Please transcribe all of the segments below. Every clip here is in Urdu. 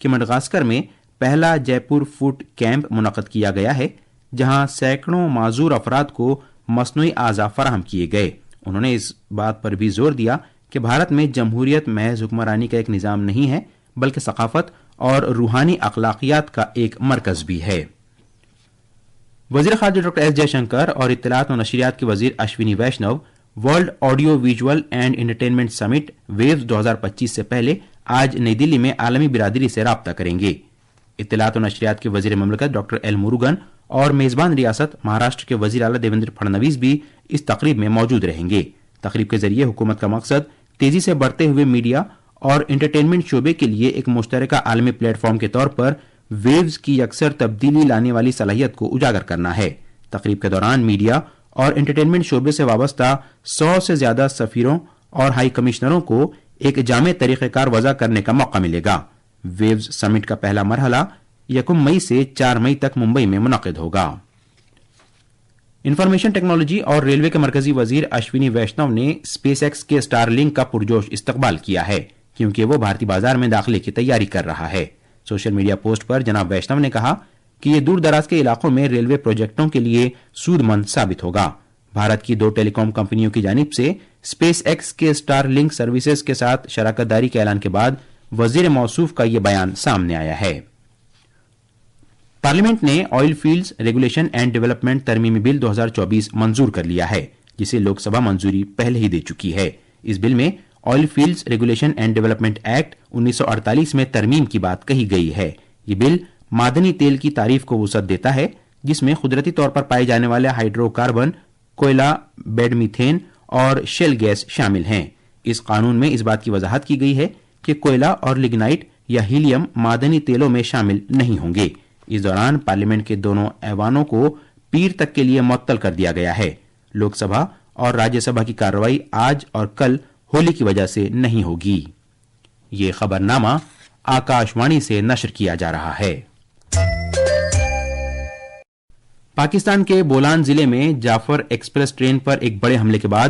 کہ مڈغاسکر میں پہلا جے پور فوڈ کیمپ منعقد کیا گیا ہے جہاں سینکڑوں معذور افراد کو مصنوعی اعضاء فراہم کیے گئے. انہوں نے اس بات پر بھی زور دیا کہ بھارت میں جمہوریت محض حکمرانی کا ایک نظام نہیں ہے بلکہ ثقافت اور روحانی اخلاقیات کا ایک مرکز بھی ہے. وزیر خارجہ ڈاکٹر ایس جے شنکر اور اطلاعات و نشریات کے وزیر Ashwini Vaishnaw world audio visual and entertainment summit waves 2025 سے پہلے آج نئی دلی میں عالمی برادری سے رابطہ کریں گے. اطلاعات و نشریات کے وزیر مملکت ڈاکٹر ایل مروگن اور میزبان ریاست مہاراشٹر کے وزیر اعلی دیویندر پھڑنویس بھی اس تقریب میں موجود رہیں گے. تقریب کے ذریعے حکومت کا مقصد تیزی سے بڑھتے ہوئے میڈیا اور انٹرٹینمنٹ شعبے کے لیے ایک مشترکہ عالمی پلیٹ فارم کے طور پر ویوز کی یکسر تبدیلی لانے والی صلاحیت کو اجاگر کرنا ہے. تقریب کے دوران میڈیا اور انٹرٹینمنٹ شعبے سے وابستہ 100 سے زیادہ سفیروں اور ہائی کمشنروں کو ایک جامع طریقہ کار وضع کرنے کا موقع ملے گا. ویوز سمٹ کا پہلا مرحلہ 1 مئی سے 4 مئی تک ممبئی میں منعقد ہوگا. انفارمیشن ٹیکنالوجی اور ریلوے کے مرکزی وزیر اشونی ویشنو نے اسپیس ایکس کے اسٹار لنک کا پرجوش استقبال کیا ہے کیونکہ وہ بھارتی بازار میں داخلے کی تیاری کر رہا ہے. سوشل میڈیا پوسٹ پر جناب ویشنو نے کہا کہ یہ دور دراز کے علاقوں میں ریلوے پروجیکٹوں کے لیے سود مند ثابت ہوگا. بھارت کی 2 ٹیلی کام کمپنیوں کی جانب سے اسپیس ایکس کے اسٹار لنک سروسز کے ساتھ شراکت داری کے اعلان کے بعد وزیر موصوف کا یہ بیان سامنے آیا ہے. پارلیمنٹ نے oil fields regulation and development ترمیمی بل 2024 منظور کر لیا ہے جسے لوک سبھا منظوری پہلے ہی دے چکی ہے. اس بل میں oil fields regulation and development act 1948 میں ترمیم کی بات کہی گئی ہے. یہ بل معدنی تیل کی تعریف کو وسعت دیتا ہے جس میں قدرتی طور پر پائے جانے والے ہائیڈرو کاربن، کوئلہ، بیڈ میتھین اور شیل گیس شامل ہیں. اس قانون میں اس بات کی وضاحت کی گئی ہے کہ کوئلہ اور لگنائٹ یا ہیلیم معدنی تیلوں میں شامل نہیں ہوں گے. اس دوران پارلیمنٹ کے دونوں ایوانوں کو پیر تک کے لیے معطل کر دیا گیا ہے. لوک سبھا اور راجیہ سبھا کی کارروائی آج اور کل ہولی کی وجہ سے نہیں ہوگی. یہ خبرنامہ آکاشوانی سے نشر کیا جا رہا ہے. پاکستان کے بولان ضلع میں جعفر ایکسپریس ٹرین پر ایک بڑے حملے کے بعد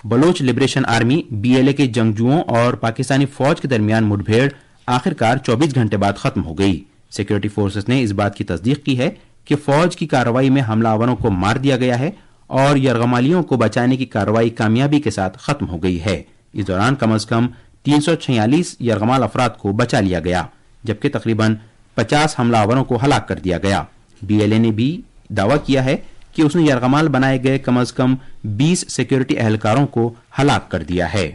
بلوچ لبریشن آرمی BLA کے جنگجوؤں اور پاکستانی فوج کے درمیان مڈ بھیڑ آخرکار 24 گھنٹے بعد ختم ہو گئی. سیکورٹی فورسز نے اس بات کی تصدیق کی ہے کہ فوج کی کارروائی میں حملہ آوروں کو مار دیا گیا ہے اور یرغمالیوں کو بچانے کی کارروائی کامیابی کے ساتھ ختم ہو گئی ہے. اس دوران کم از کم 346 یرغمال افراد کو بچا لیا گیا جبکہ تقریباً 50 حملہ آوروں کو ہلاک کر دیا گیا. BLA نے بھی دعویٰ کیا ہے کہ اس نے یرغمال بنائے گئے کم از کم 20 سیکورٹی اہلکاروں کو ہلاک کر دیا ہے.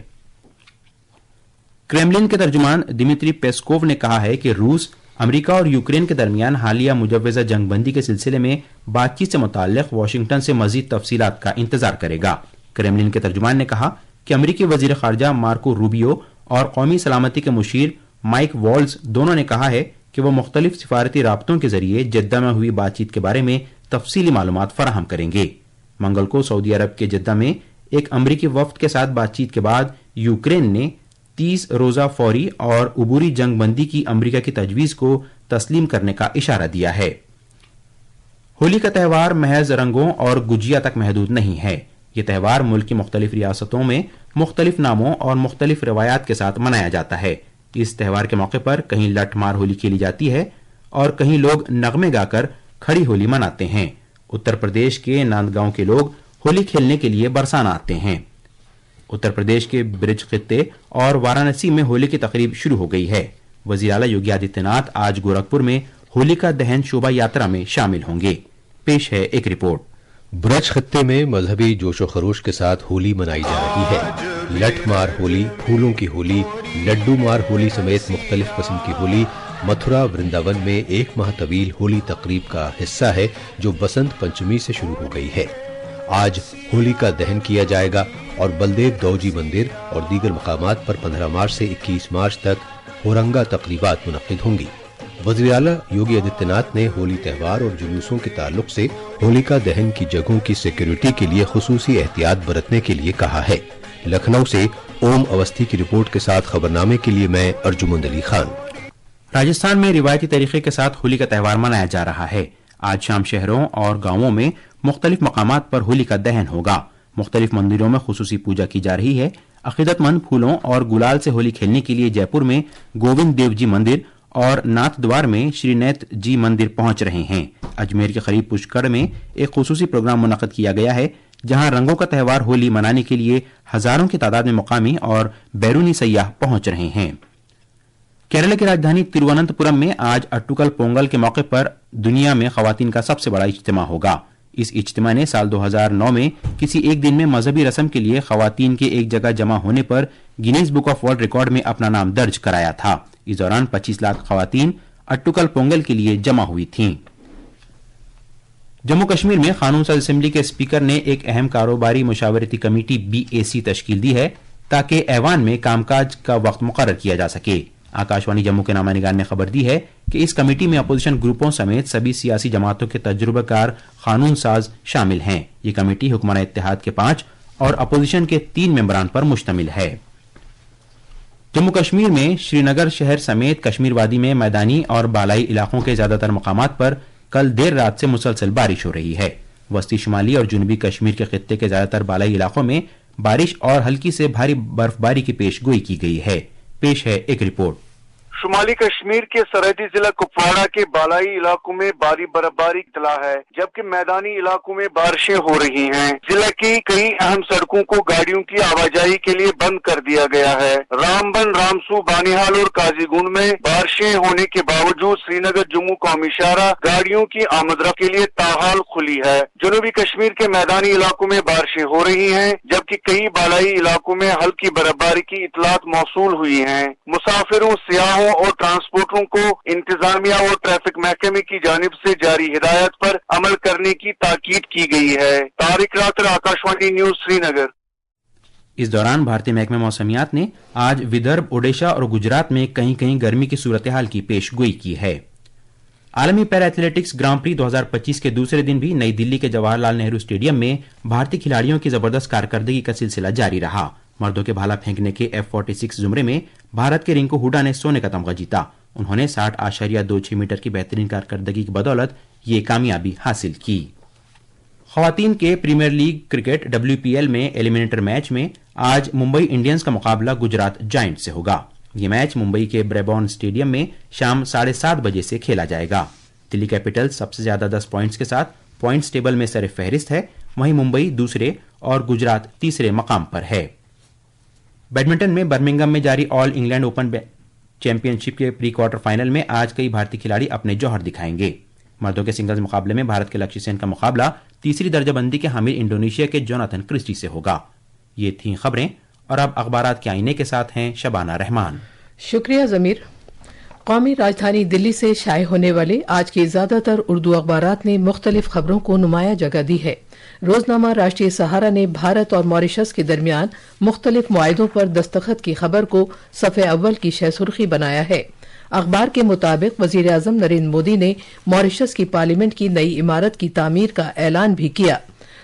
کرملن کے ترجمان دمیتری پیسکوو نے کہا ہے کہ روس امریکہ اور یوکرین کے درمیان حالیہ مجوزہ جنگ بندی کے سلسلے میں بات چیت سے متعلق واشنگٹن سے مزید تفصیلات کا انتظار کرے گا. کرملن کے ترجمان نے کہا کہ امریکی وزیر خارجہ مارکو روبیو اور قومی سلامتی کے مشیر مائک والز دونوں نے کہا ہے کہ وہ مختلف سفارتی رابطوں کے ذریعے جدہ میں ہوئی بات چیت کے بارے میں تفصیلی معلومات فراہم کریں گے. منگل کو سعودی عرب کے جدہ میں ایک امریکی وفد کے ساتھ بات چیت کے بعد یوکرین نے 30 روزہ فوری اور عبوری جنگ بندی کی امریکہ کی تجویز کو تسلیم کرنے کا اشارہ دیا ہے. ہولی کا تہوار محض رنگوں اور گجیا تک محدود نہیں ہے. یہ تہوار ملک کی مختلف ریاستوں میں مختلف ناموں اور مختلف روایات کے ساتھ منایا جاتا ہے. اس تہوار کے موقع پر کہیں لٹ مار ہولی کھیلی جاتی ہے اور کہیں لوگ نغمے گا کر کھڑی ہولی مناتے ہیں. اتر پردیش کے ناندگاؤں کے لوگ ہولی کھیلنے کے لیے برسانہ آتے ہیں. اتر پردیش کے برج خطے اور وارانسی میں ہولی کی تقریب شروع ہو گئی ہے. وزیر اعلی یوگی آدتیہ ناتھ آج گورکھپور میں ہولی کا دہن شوبھا یاترا میں شامل ہوں گے. پیش ہے ایک رپورٹ. برج خطے میں مذہبی جوش و خروش کے ساتھ ہولی منائی جا رہی ہے. لٹ مار ہولی، پھولوں کی ہولی، لڈو مار ہولی سمیت مختلف قسم کی ہولی متھرا ورنداون میں 1 ماہ طویل ہولی تقریب کا حصہ ہے جو بسنت پنچمی سے شروع ہو گئی ہے. آج ہولی کا دہن کیا جائے گا اور بلدیو دوجی مندر اور دیگر مقامات پر 15 مارچ سے 21 مارچ تک ہورنگا تقریبات منعقد ہوں گی. وزیر اعلیٰ یوگی آدتیہ ناتھ نے ہولی تہوار اور جلوسوں کے تعلق سے ہولکا دہن کی جگہوں کی سیکیورٹی کے لیے خصوصی احتیاط برتنے کے لیے کہا ہے. لکھنؤ سے اوم اوستھی کی رپورٹ کے ساتھ خبرنامے کے لیے میں ارجمند علی خان. راجستھان میں روایتی طریقے کے ساتھ ہولی کا تہوار منایا جا رہا ہے. آج شام شہروں اور گاؤں میں مختلف مقامات پر ہولی کا دہن ہوگا. مختلف مندروں میں خصوصی پوجا کی جا رہی ہے. عقیدت مند پھولوں اور گلال سے ہولی کھیلنے کے لیے جے پور میں گووند دیو جی مندر اور ناتھ دوار میں شری نیت جی مندر پہنچ رہے ہیں۔ اجمیر کے قریب پشکر میں ایک خصوصی پروگرام منعقد کیا گیا ہے جہاں رنگوں کا تہوار ہولی منانے کے لیے ہزاروں کی تعداد میں مقامی اور بیرونی سیاح پہنچ رہے ہیں۔ کیرالہ کی راجدھانی ترووننتپورم میں آج اٹوکل پونگل کے موقع پر دنیا میں خواتین کا سب سے بڑا اجتماع ہوگا۔ اس اجتماع نے سال 2009 میں کسی ایک دن میں مذہبی رسم کے لیے خواتین کے ایک جگہ جمع ہونے پر Guinness book of world record میں اپنا نام درج کرایا تھا۔ اس دوران 25 لاکھ خواتین اٹوکل پونگل کے لیے جمع ہوئی تھیں۔ جموں کشمیر میں قانون ساز اسمبلی کے اسپیکر نے ایک اہم کاروباری مشاورتی کمیٹی BAC تشکیل دی ہے تاکہ ایوان میں کام کاج کا وقت مقرر کیا جا سکے۔ آکاشوانی جموں کے نامہ نگار نے خبر دی ہے کہ اس کمیٹی میں اپوزیشن گروپوں سمیت سبھی سیاسی جماعتوں کے تجربہ کار قانون ساز شامل ہیں۔ یہ کمیٹی حکمران اتحاد کے 5 اور اپوزیشن کے 3 ممبران پر مشتمل ہے۔ جموں کشمیر میں شری نگر شہر سمیت کشمیر وادی میں میدانی اور بالائی علاقوں کے زیادہ تر مقامات پر کل دیر رات سے مسلسل بارش ہو رہی ہے۔ وسطی شمالی اور جنوبی کشمیر کے خطے کے زیادہ تر بالائی علاقوں میں بارش اور ہلکی سے بھاری برف باری کی پیش گوئی کی گئی ہے۔ پیش ہے ایک رپورٹ۔ شمالی کشمیر کے سرحدی ضلع کپواڑہ کے بالائی علاقوں میں بھاری برف باری اطلاع ہے جبکہ میدانی علاقوں میں بارشیں ہو رہی ہیں۔ ضلع کی کئی اہم سڑکوں کو گاڑیوں کی آواجائی کے لیے بند کر دیا گیا ہے۔ رامبن، رامسو، بانیہال اور قاضی گنڈ میں بارشیں ہونے کے باوجود سری نگر جموں قومی شاہراہ گاڑیوں کی آمد رفت کے لیے تاحال کھلی ہے۔ جنوبی کشمیر کے میدانی علاقوں میں بارشیں ہو رہی ہیں جبکہ کئی بالائی علاقوں میں ہلکی برف باری کی اطلاعات موصول ہوئی ہیں۔ مسافروں، سیاحوں اور ٹرانسپورٹروں کو انتظامیہ اور ٹریفک محکمے کی جانب سے جاری ہدایت پر عمل کرنے کی تاکید کی گئی ہے۔ طارق راتر، آکاشوانی نیوز، سری نگر۔ اس دوران بھارتی محکمہ موسمیات نے آج ودربھ، اوڈیشہ اور گجرات میں کہیں کہیں گرمی کی صورتحال کی پیش گوئی کی ہے۔ عالمی پیرا ایتھلیٹکس گراں پری 2025 کے دوسرے دن بھی نئی دلی کے جواہر لال نہرو اسٹیڈیم میں بھارتی کھلاڑیوں کی زبردست کارکردگی کا سلسلہ جاری رہا۔ مردوں کے بھالا پھینکنے کے F46 زمرے میں بھارت کے رنکو ہوڈا نے سونے کا تمغہ جیتا۔ انہوں نے 60.26 میٹر کی بہترین کارکردگی کی بدولت یہ کامیابی حاصل کی۔ خواتین کے پریمیئر لیگ کرکٹ WPL میں ایلیمنیٹر میچ میں آج ممبئی انڈینز کا مقابلہ گجرات جائنٹ سے ہوگا۔ یہ میچ ممبئی کے بریبورن اسٹیڈیم میں شام 7:30 بجے سے کھیلا جائے گا۔ دلی کیپٹلز سب سے زیادہ 10 پوائنٹس کے ساتھ پوائنٹس ٹیبل میں سر فہرست ہے، وہیں ممبئی دوسرے اور گجرات تیسرے مقام پر ہے۔ بیڈمنٹن میں برمنگھم میں جاری آل انگلینڈ اوپن چیمپئن شپ کے پری کوارٹر فائنل میں آج کئی بھارتی کھلاڑی اپنے جوہر دکھائیں گے۔ مردوں کے سنگلز مقابلے میں بھارت کے لکشی سین کا مقابلہ تیسری درجہ بندی کے حامل انڈونیشیا کے جوناتھن کرسٹی سے ہوگا۔ یہ تھیں خبریں اور اب اخبارات کے آئینے کے ساتھ ہیں شبانہ رحمان۔ شکریہ ضمیر۔ قومی راجدھانی دلی سے شائع ہونے والے آج کے زیادہ تر اردو اخبارات نے مختلف خبروں کو نمایاں جگہ دی ہے۔ روزنامہ راشٹریہ سہارا نے بھارت اور ماریشس کے درمیان مختلف معاہدوں پر دستخط کی خبر کو صفحے اول کی شہ سرخی بنایا ہے۔ اخبار کے مطابق وزیر اعظم نریندر مودی نے ماریشس کی پارلیمنٹ کی نئی عمارت کی تعمیر کا اعلان بھی کیا۔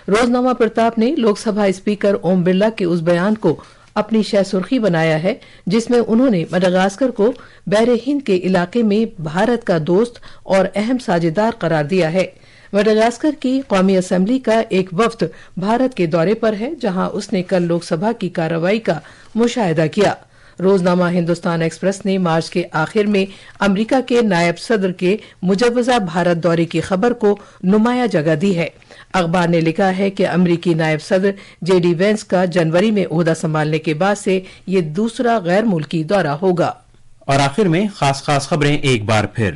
روزنامہ پرتاپ نے لوک سبھا اسپیکر اوم برلا کے اس بیان کو اپنی شہ سرخی بنایا ہے جس میں انہوں نے مڈغاسکر کو بحر ہند کے علاقے میں بھارت کا دوست اور اہم ساجھیدار قرار دیا ہے۔ مڈغاسکر کی قومی اسمبلی کا ایک وفد بھارت کے دورے پر ہے جہاں اس نے کل لوک سبھا کی کارروائی کا مشاہدہ کیا۔ روزنامہ ہندوستان ایکسپریس نے مارچ کے آخر میں امریکہ کے نائب صدر کے مجوزہ بھارت دورے کی خبر کو نمایاں جگہ دی ہے۔ اخبار نے لکھا ہے کہ امریکی نائب صدر JD وینس کا جنوری میں عہدہ سنبھالنے کے بعد سے یہ دوسرا غیر ملکی دورہ ہوگا۔ اور آخر میں خاص خبریں ایک بار پھر۔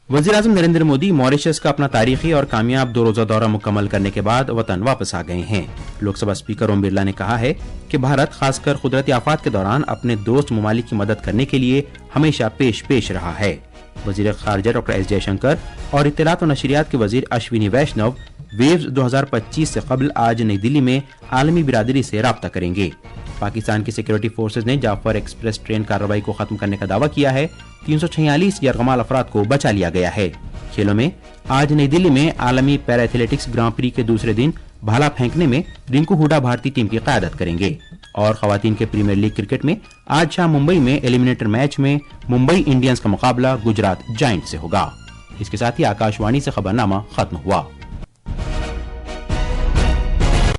وزیر اعظم نریندر مودی ماریشس کا اپنا تاریخی اور کامیاب 2 روزہ دورہ مکمل کرنے کے بعد وطن واپس آ گئے ہیں۔ لوک سبھا اسپیکر اوم برلا نے کہا ہے کہ بھارت خاص کر قدرتی آفات کے دوران اپنے دوست ممالک کی مدد کرنے کے لیے ہمیشہ پیش رہا ہے۔ وزیر خارجہ ڈاکٹر ایس جے شنکر اور اطلاعات و نشریات کے وزیر اشونی ویشنو ویوز 2025 سے قبل آج نئی دلی میں عالمی برادری سے رابطہ کریں گے۔ پاکستان کی سیکورٹی فورسز نے جعفر ایکسپریس ٹرین کارروائی کو ختم کرنے کا دعویٰ کیا ہے۔ 346 یرغمال افراد کو بچا لیا گیا ہے۔ کھیلوں میں آج نئی دلی میں عالمی پیرا ایتھلیٹکس گراں پری کے دوسرے دن بھالا پھینکنے میں رنکو ہوڈا بھارتی ٹیم کی قیادت کریں گے۔ اور خواتین کے پریمیئر لیگ کرکٹ میں آج شام ممبئی میں ایلیمنیٹر میچ میں ممبئی انڈینز کا مقابلہ گجرات جائنٹ سے ہوگا۔ اس کے ساتھ ہی آکاشوانی سے خبرنامہ ختم ہوا۔